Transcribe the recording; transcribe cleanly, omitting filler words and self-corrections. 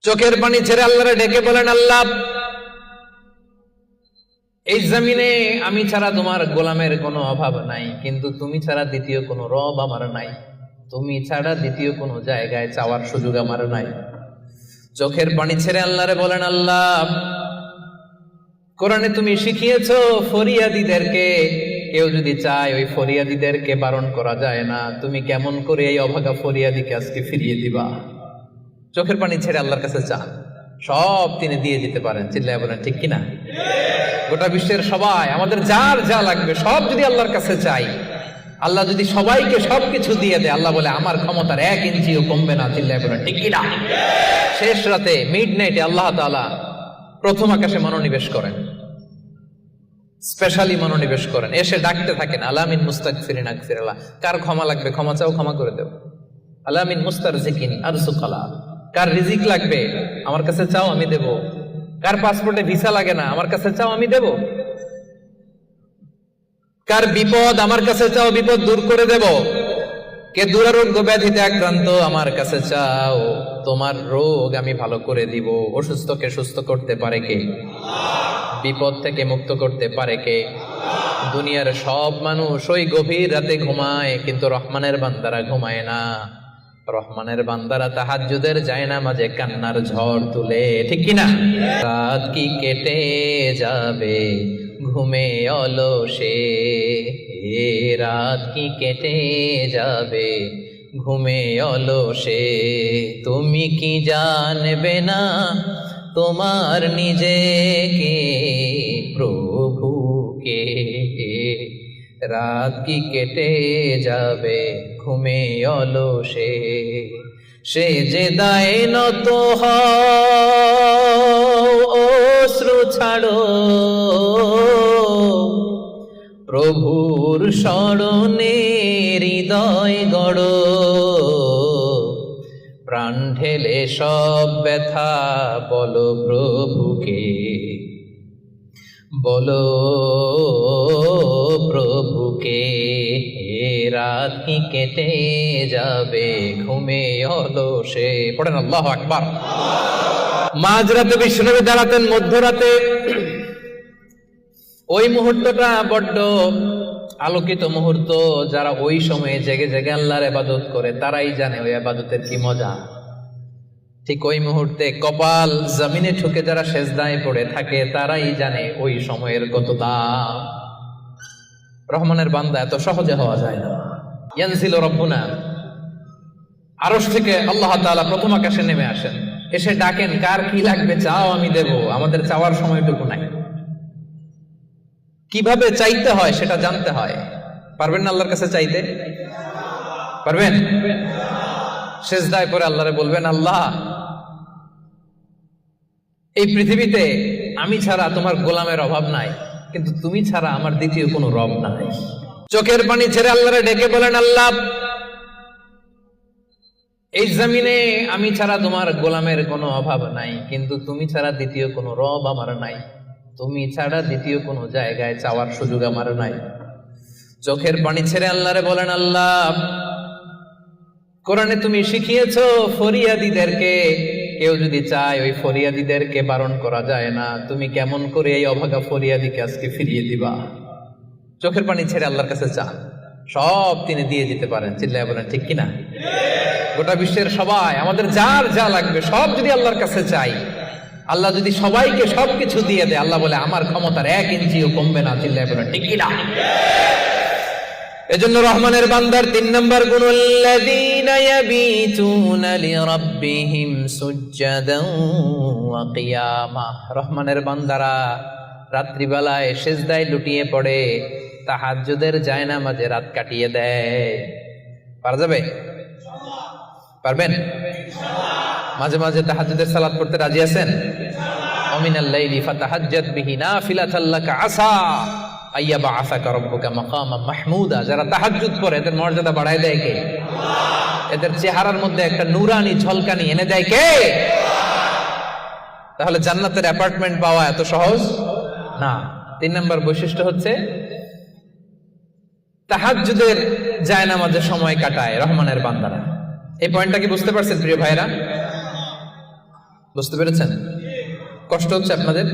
চোখের পানি ছেড়ে আল্লাহরে ডেকে বলেন, আল্লাহ, এই জমিনে আমি ছাড়া তোমার গোলামের কোনো অভাব নাই, কিন্তু তুমি ছাড়া দ্বিতীয় কোনো রব আমার নাই, তুমি ছাড়া দ্বিতীয় কোনো জায়গায় চাওয়ার সুযোগ আমার নাই। চোখের পানি ছেড়ে আল্লাহরে বলেন, আল্লাহ, কোরআনে তুমি শিখিয়েছো ফরিয়াদীদেরকে কেউ যদি চায় ওই ফরিয়াদীদেরকে বারণ করা যায় না, তুমি কেমন করে এই অভাগা ফরিয়াদীকে আজকে ফিরিয়ে দিবা? চোখের পানি ছেড়ে আল্লাহর কাছে চান, সব তিনি দিয়ে দিতে পারেন। চিল্লায় বলেন ঠিক কিনা? গোটা বিশ্বের সবাই, আমাদের যার যা লাগবে সব যদি আল্লাহর কাছে চাই, আল্লাহ যদি সবাইকে সবকিছু দিয়ে দেয়, আল্লাহ বলে আমার ক্ষমতার 1 ইঞ্চিও কমবে না। চিল্লায় বলেন ঠিক কিনা? শেষ রাতে মিডনাইটে আল্লাহ তাআলা প্রথম আকাশে মনোনিবেশ করেন, স্পেশালি মনোনিবেশ করেন, এসে ডাকতে থাকেন, আলামিন মুস্তাগফিরিন আগফিরাল্লাহ, কার ক্ষমা লাগবে ক্ষমা চাও, ক্ষমা করে দেব। আলামিন মুস্তারজিকিন আরজুকাল্লাহ, কার রিজিক লাগবে আমার কাছে চাও, আমি দেব। কার পাসপোর্টে ভিসা লাগে না আমার কাছে চাও, আমি দেব। কার বিপদ আমার কাছে চাও, বিপদ দূর করে দেব। কে দুরারোগ্য ব্যাধিতে আক্রান্ত আমার কাছে চাও, তোমার রোগ আমি ভালো করে দিব। অসুস্থকে সুস্থ করতে পারে কে? বিপদ থেকে মুক্ত করতে পারে কে? দুনিয়ার সব মানুষ ওই গভীর রাতে ঘুমায়, কিন্তু রহমানের বান্দারা ঘুমায় না। রহমানের বান্দারা তাহাজ্জুদের জায়নামাজে কান্নার ঝড় তুলে, ঠিক কিনা? রাত কি কেটে যাবে ঘুমে অলসে, রাত কি কেটে যাবে ঘুমে অলসে, তুমি কি জানবে না তোমার নিজেকে প্রভুকে? রাত কি কেটে যাবে ঘুমে অলসে, সে যে দায় নত হও অশ্রু ছাড়ো, প্রভুর স্মরণে হৃদয় গড়ো, প্রাণ ঢেলে সব ব্যথা বলো প্রভুকে, বলো প্রভুকে। রাত কি কেটে যাবে ঘুমে অলসে। পড়েন আল্লাহু আকবার। মাঝরাতে বিশ্বনবী দাঁড়াতেন, মধ্যরাতে। ওই মুহূর্তটা বড্ড আলোকিত মুহূর্ত। যারা ওই সময়ে জেগে জেগে আল্লাহর ইবাদত করে তারাই জানে ওই ইবাদতের কি মজা। ঠিক ওই মুহূর্তে কপাল জমিনে ঠুকে যারা সেজদায় পড়ে থাকে তারাই জানে ওই সময়ের কত দাম। রহমানের বান্দা এত সহজে হওয়া যায় না। ইয়ানজিলু রাব্বুনা, আরশ থেকে আল্লাহ তাআলা প্রথম আকাশে নেমে আসেন, এসে ডাকেন, কার কি লাগবে চাও, আমি দেব। আমাদের চাওয়ার সময়টুকু নাই। কিভাবে চাইতে হয় সেটা জানতে হয়। পারবেন না আল্লাহর কাছে চাইতে? পারবেন? সেজদায় পড়ে আল্লাহরে বলবেন, আল্লাহ, এই পৃথিবীতে আমি ছাড়া তোমার গোলামের অভাব নাই, কিন্তু তুমি ছাড়া আমার দ্বিতীয় কোনো রব নাই। চোখের পানি ছেড়ে আল্লাহরে ডেকে বলেন, আল্লাহ, এই জমিনে আমি ছাড়া তোমার গোলামের কোনো অভাব নাই, কিন্তু তুমি ছাড়া দ্বিতীয় কোনো রব আমার নাই, তুমি ছাড়া দ্বিতীয় কোনো জায়গায় চাওয়ার সুযোগ আমার নাই। চোখের পানি ছেড়ে আল্লাহরে বলেন, আল্লাহ, কোরআনে তুমি শিখিয়েছো ফরিয়াদীদেরকে কেউ যদি চায় ওই ফরিয়াদীদেরকে বারণ করা যায় না, তুমি কেমন করে এই অভাগা ফরিয়াদীকে আজকে ফিরিয়ে দিবা? চোখের পানি ছেড়ে আল্লাহর কাছে চান, সব তিনি দিয়ে দিতে পারেন। চিল্লায় বলেন ঠিক কিনা? গোটা বিশ্বের সবাই, আমাদের যার যা লাগবে সব যদি আল্লাহর কাছে চাই, আল্লাহ যদি সবাইকে সবকিছু দিয়ে দেয়, আল্লাহ বলে আমার ক্ষমতার 1 ইঞ্চিও কমবে না। চিল্লায় বলেন ঠিক কিনা? এজন্য রহমানের বান্দার 3 নম্বর গুণ, আল্লাযীনা ইয়াবিতুনা লিরাব্বিহিম সুজদান ওয়া কিয়ামা। রহমানের বান্দারা রাত্রিবেলায় সিজদায় লুটিয়ে পড়ে, তাহাজ্জুদের জায়নামাজে রাত কাটিয়ে দেয়। পারা যাবে? পারবেন? মাঝে মাঝে তাহাজ্জুদের সালাত পড়তে রাজি আছেন? ওয়া মিনাল লাইলি ফাতাহাজ্জাদ বিহি নাফিলাতাল লাকা আসা আইয়াবা আসাকা রব্বুকা মাকামান মাহমুদা। যারা তাহাজ্জুদ পড়ে এদের মর্যাদা বাড়ায় দেয় কে? এদের চেহারার মধ্যে একটা নূরানি ঝলকানি এনে দেয় কে? তাহলে জান্নাতের অ্যাপার্টমেন্ট পাওয়া এত সহজ না। 3 নম্বর বৈশিষ্ট্য হচ্ছে তাহাজ্জুদের জায়নামাজে সময় কাটায় রহমানের বান্দারা। এই পয়েন্টটা কি বুঝতে পারছেন প্রিয় ভাইরা? বুঝতে পেরেছেন? কষ্ট হচ্ছে আপনাদের?